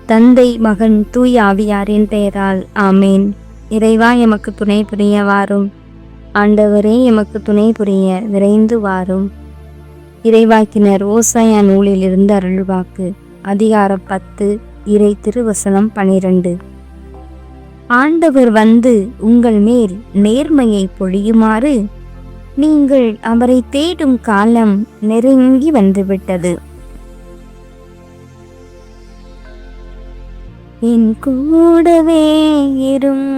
தந்தை, மகன், தூய் ஆவியாரின் பெயரால் ஆமேன். இறைவா எமக்கு துணை புரிய வாரும். ஆண்டவரே எமக்கு துணை புரிய விரைந்து வாரும். இறைவாக்கினர் ஓசாயா நூலிலிருந்து அருள்வாக்கு. அதிகாரம் 10, இறை திருவசனம் 12. ஆண்டவர் வந்து உங்கள் மேல் நேர்மையை பொழியுமாறு நீங்கள் அவரை தேடும் காலம் நெருங்கி வந்துவிட்டது. என் கூடவே இரும்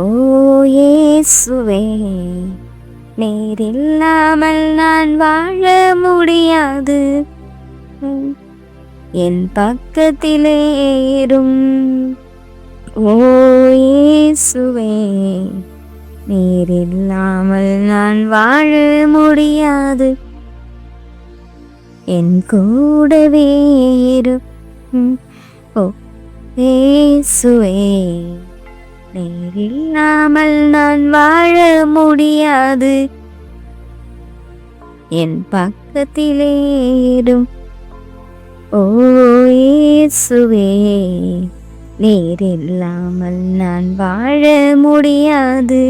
ஓ இயேசுவே, நேரில்லாமல் நான் வாழ முடியாது. என் பக்கத்திலே இரும் ஓ இயேசுவே, நேரில்லாமல் நான் வாழ முடியாது. என் கூடவே இரும் ஓ இயேசுவே, நேரில்லாமல் நான் வாழ முடியாது. என் பக்கத்திலே இரும் ஓ இயேசுவே, நேரில்லாமல் நான் வாழ முடியாது.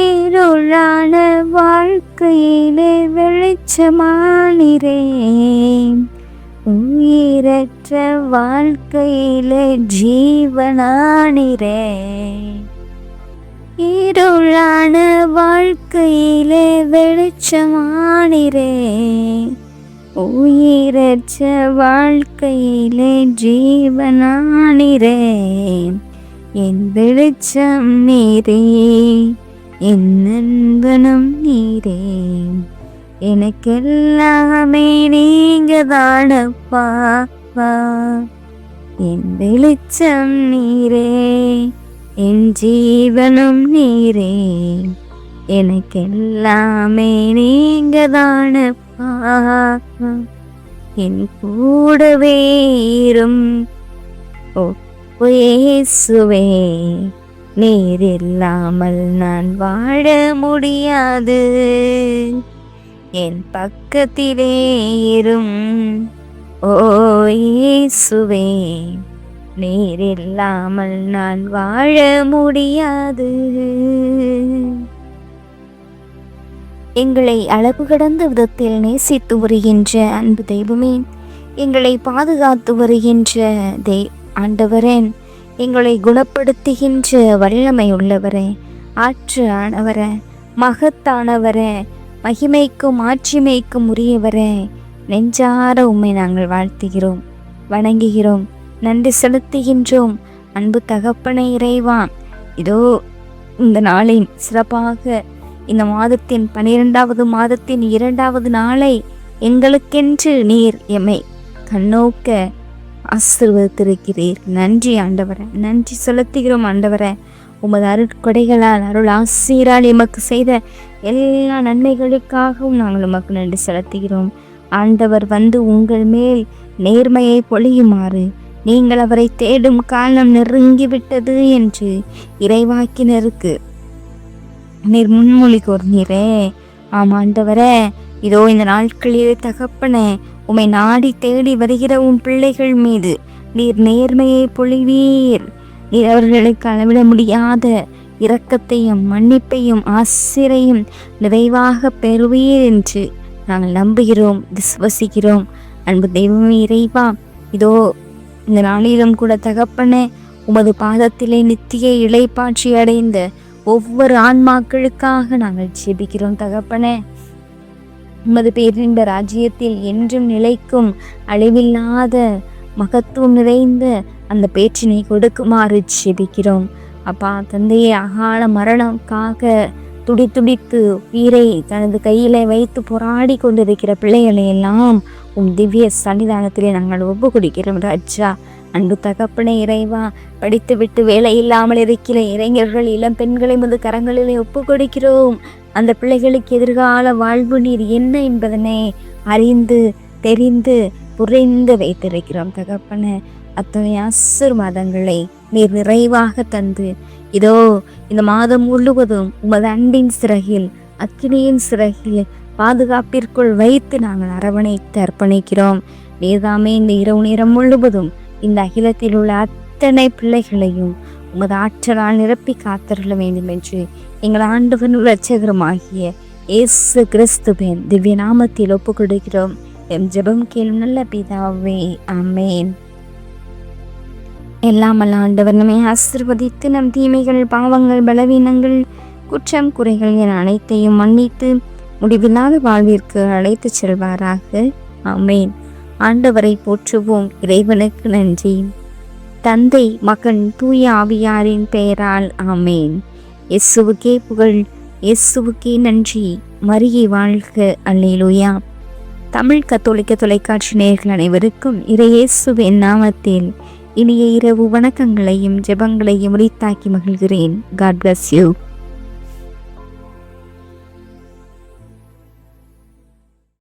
இருளான வாழ்க்கையிலே வெளிச்சமானிரேன், உயிரற்ற வாழ்க்கையிலே ஜீவனானிரே. இருளான வாழ்க்கையிலே வெளிச்சமானிரே, உயிரற்ற வாழ்க்கையிலே ஜீவனானிரே. என் வெளிச்சம் நீரே, என் நண்பனும் நீரே, எனக்கெல்லாமே நீங்க தானப்பா. என் வெளிச்சம் நீரே, என் ஜீவனும் நீரே, எனக்கெல்லாமே நீங்க தானப்பா. என் கூடவே இரும் ஓ இயேசுவே, நேரில்லாமல் நான் வாழ முடியாது. என் பக்கத்திலே இரும் ஓ இயேசுவே, நேரில்லாமல் நான் வாழ முடியாது. எங்களை அளவு கடந்த விதத்தில் நேசித்து வருகின்ற அன்பு தெய்வமே, எங்களை பாதுகாத்து வருகின்ற ஆண்டவரே, எங்களை குணப்படுத்துகின்ற வல்லமை உள்ளவரே, ஆற்றலானவரே, மகத்தானவரே, மகிமைக்கும் ஆட்சிமைக்கும் உரியவரே, நெஞ்சார உம்மை நாங்கள் வாழ்த்துகிறோம், வணங்குகிறோம், நன்றி செலுத்துகின்றோம். அன்பு தகப்பனே இறைவா, இதோ இந்த நாளின் சிறப்பாக இந்த மாதத்தின் 12வது மாதத்தின் 2வது நாளை எங்களுக்கென்று நீர் எம்மை கண்ணோக்க ஆசீர்வதித்திருக்கிறீர். நன்றி ஆண்டவரே, நன்றி செலுத்துகிறோம் ஆண்டவரே. உமது அருட்கொடைகளால், அருள் ஆசீரால் எமக்கு செய்த எல்லா நன்மைகளுக்காகவும் நாங்கள் உமக்கு நன்றி செலுத்துகிறோம். ஆண்டவர் வந்து உங்கள் மேல் நேர்மையை பொழியுமாறு நீங்கள் அவரை தேடும் காலம் நெருங்கிவிட்டது என்று இறைவாக்கினருக்கு நீர் முன்மொழி கூர்ந்தீரே. ஆமாண்டவரே, இதோ இந்த நாட்களிலே தகப்பனே, உம்மை நாடி தேடி வருகிற உன் பிள்ளைகள் மீது நீர் நேர்மையை பொழிவீர். நீர் அவர்களுக்கு அளவிட முடியாத இரக்கத்தையும் மன்னிப்பையும் ஆசிரையும் நிறைவாக பெறுவீர் என்று நாங்கள் நம்புகிறோம், விசுவசிக்கிறோம். அன்பு தெய்வமே இறைவா, இதோ இந்த நாளிலும் கூட தகப்பனே, உமது பாதத்திலே நித்திய இளைப்பாட்சி அடைந்த ஒவ்வொரு ஆன்மாக்களுக்காக நாங்கள் ஜெபிக்கிறோம் தகப்பனே. உமது பேரின்ப ராஜ்யத்தில் என்றும் நிலைக்கும் அழிவில்லாத மகத்துவம் நிறைந்த அந்த பேச்சினை கொடுக்குமாறு ஜெபிக்கிறோம். அப்பா தந்தையே, அகால மரணம்காக துடித்து உயிரை தனது கையிலே வைத்து போராடி கொண்டிருக்கிற பிள்ளைகளை எல்லாம் உம் திவ்ய சன்னிதானத்திலே நாங்கள் ஒப்பு கொடுக்கிறோம் ராஜா. அன்பு தகப்பனே இறைவா, படித்துவிட்டு வேலை இல்லாமல் இருக்கிற இளைஞர்கள், இளம் பெண்களை முது கரங்களிலே ஒப்பு கொடுக்கிறோம். அந்த பிள்ளைகளுக்கு எதிர்கால வாழ்வு நீர் என்ன என்பதனை அறிந்து தெரிந்து புரிந்து வைத்திருக்கிறோம் தகப்பனே. அத்தனை ஆசீர்வாதங்களை நீர் நிறைவாக தந்து இதோ இந்த மாதம் முழுவதும் உமது அன்பின் சிறகில், அக்கினியின் சிறகில் பாதுகாப்பிற்குள் வைத்து நாங்கள் அரவணைத்து அர்ப்பணிக்கிறோம். நீர்தாமே இந்த இரவு நேரம் முழுவதும் இந்த அகிலத்தில் உள்ள அத்தனை பிள்ளைகளையும் உமது ஆற்றலால் நிரப்பி காத்தருள வேண்டும் என்று எங்கள் ஆண்டவன் இரட்சகருமாகிய இயேசு கிறிஸ்துவின் திவ்ய நாமத்தில் ஒப்புக் கொடுக்கிறோம். எம் ஜெபம் கேளும் நல்ல பிதாவே, ஆமேன். எல்லாம் அல்ல ஆண்டவர் நம்மை ஆசீர்வதித்து நம் தீமைகள், பாவங்கள், பலவீனங்கள், குற்றம், குறைகள் என அனைத்தையும் மன்னித்து முடிவில்லாத வாழ்விற்கு அழைத்துச் செல்வாராக. ஆமேன். ஆண்டவரை போற்றுவோம். இறைவனுக்கு நன்றி. தந்தை, மகன், தூய ஆவியாரின் பெயரால் ஆமேன். இயேசுவுக்கே புகழ், இயேசுவுக்கே நன்றி. மரியே வாழ்க. அல்லேலூயா. தமிழ் கத்தோலிக்க தொலைக்காட்சி நேயர்கள் அனைவருக்கும் இறையேசுவின் நாமத்தில் இனிய இரவு வணக்கங்களையும் ஜெபங்களையும் உரித்தாக்கி மகிழ்கிறேன். God bless you.